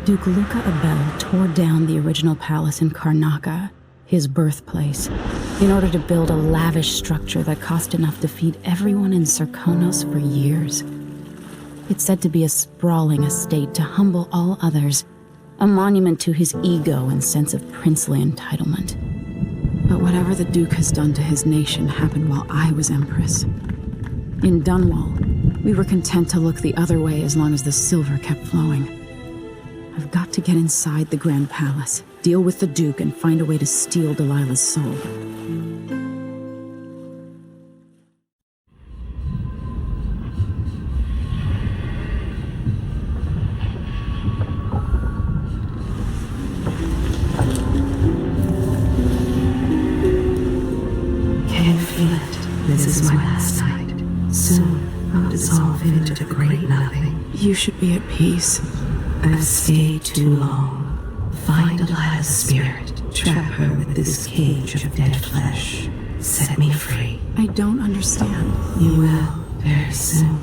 Duke Luca Abel tore down the original palace in Karnaca, his birthplace, in order to build a lavish structure that cost enough to feed everyone in Serkonos for years. It's said to be a sprawling estate to humble all others, a monument to his ego and sense of princely entitlement. But whatever the Duke has done to his nation happened while I was Empress. In Dunwall, we were content to look the other way as long as the silver kept flowing. I've got to get inside the Grand Palace, deal with the Duke, and find a way to steal Delilah's soul. Can't feel it. This is my last night. Soon, I'll dissolve into the great nothing. You should be at peace. I've stayed too long. Find Delilah's spirit. Trap her with this cage of dead flesh. Set me free. I don't understand. You will, very soon.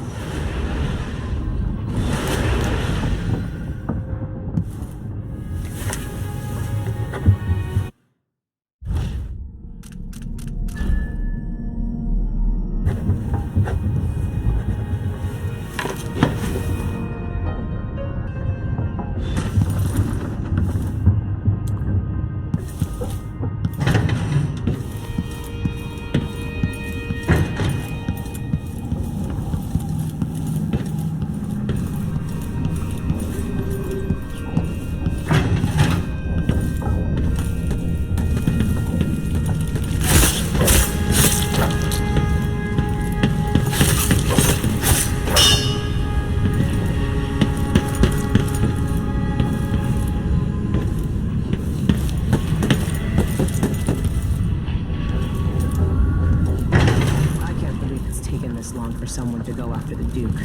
Someone to go after the Duke.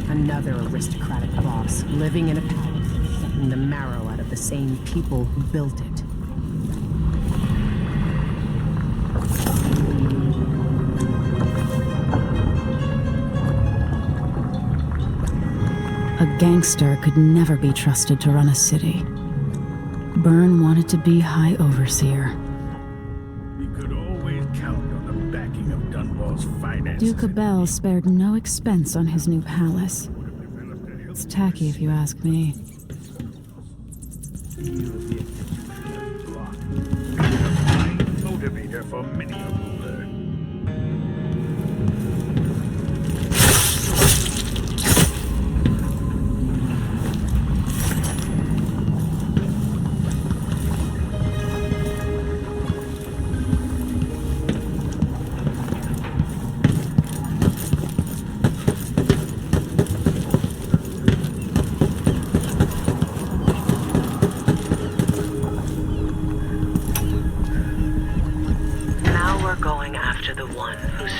Another aristocratic boss, living in a palace and sucking the marrow out of the same people who built it. A gangster could never be trusted to run a city. Byrne wanted to be High Overseer. Duke Abel spared no expense on his new palace. It's tacky if you ask me. Motivator for many of them.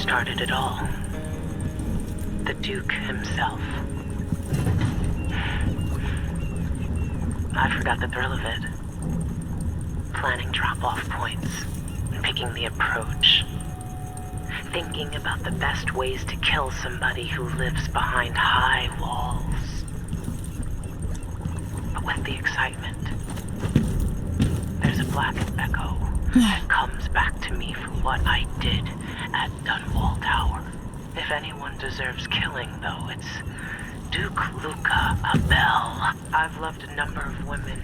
Started it all. The Duke himself. I forgot the thrill of it. Planning drop-off points, picking the approach. Thinking about the best ways to kill somebody who lives behind high walls. But with the excitement, there's a blackened echo that comes back to me for what I did at Dunwall Tower. If anyone deserves killing, though, it's Duke Luca Abel. I've loved a number of women,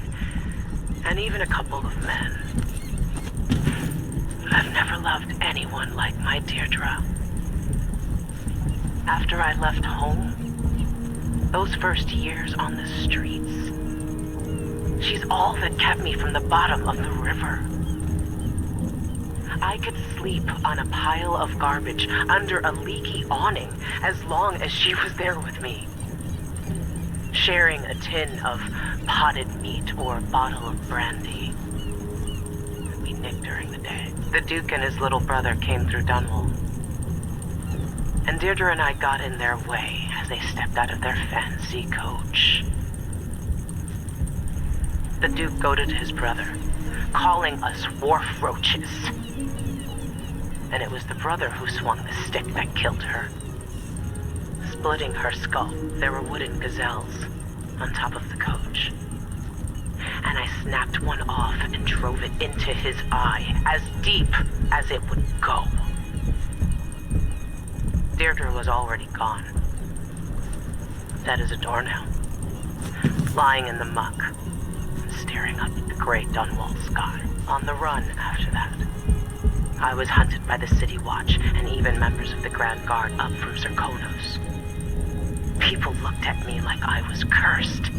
and even a couple of men. But I've never loved anyone like my Deirdre. After I left home, those first years on the streets, she's all that kept me from the bottom of the river. I could sleep on a pile of garbage under a leaky awning as long as she was there with me. Sharing a tin of potted meat or a bottle of brandy. We nicked during the day. The Duke and his little brother came through Dunwall. And Deirdre and I got in their way as they stepped out of their fancy coach. The Duke goaded his brother, calling us wharf roaches. And it was the brother who swung the stick that killed her. Splitting her skull, there were wooden gazelles on top of the coach. and I snapped one off and drove it into his eye, as deep as it would go. Deirdre was already gone. Dead as a doornail. Lying in the muck, staring up at the gray Dunwall sky. On the run after that. I was hunted by the City Watch and even members of the Grand Guard up from Zirconos. People looked at me like I was cursed,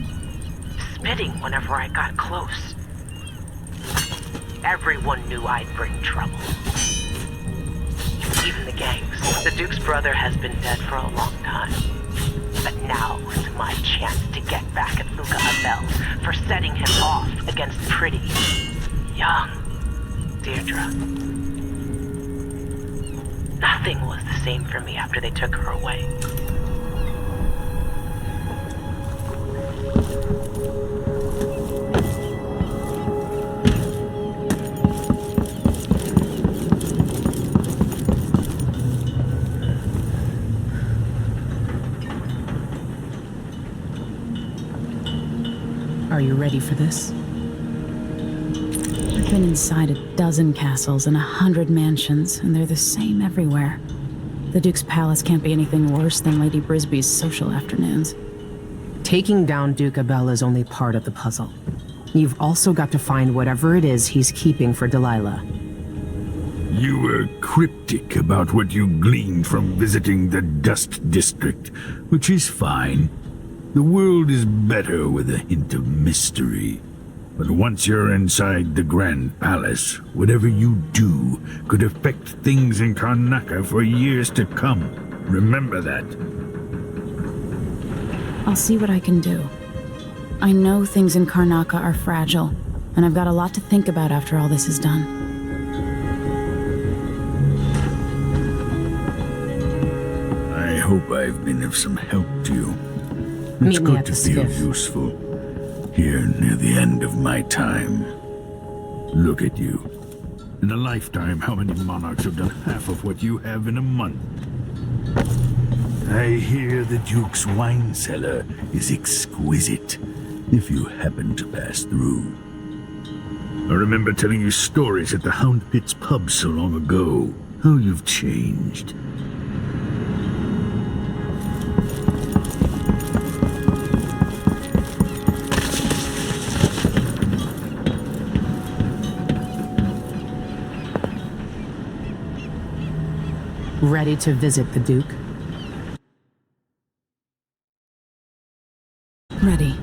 spitting whenever I got close. Everyone knew I'd bring trouble. Even the gangs. The Duke's brother has been dead for a long time. But now is my chance to get back at Luca Abel for setting him off against pretty, young Deirdre. Nothing was the same for me after they took her away. Are you ready for this? I've been inside a dozen castles and 100 mansions, and they're the same everywhere. The Duke's palace can't be anything worse than Lady Brisby's social afternoons. Taking down Duke Abel is only part of the puzzle. You've also got to find whatever it is he's keeping for Delilah. You were cryptic about what you gleaned from visiting the Dust District, which is fine. The world is better with a hint of mystery. But once you're inside the Grand Palace, whatever you do could affect things in Karnaca for years to come. Remember that. I'll see what I can do. I know things in Karnaca are fragile, and I've got a lot to think about after all this is done. I hope I've been of some help to you. Meet It's me good at to the feel skiff. useful. Here near the end of my time. Look at you. In a lifetime, how many monarchs have done half of what you have in a month? I hear the Duke's wine cellar is exquisite, if you happen to pass through. I remember telling you stories at the Hound Pits pub so long ago. How you've changed. Ready to visit the Duke? Ready.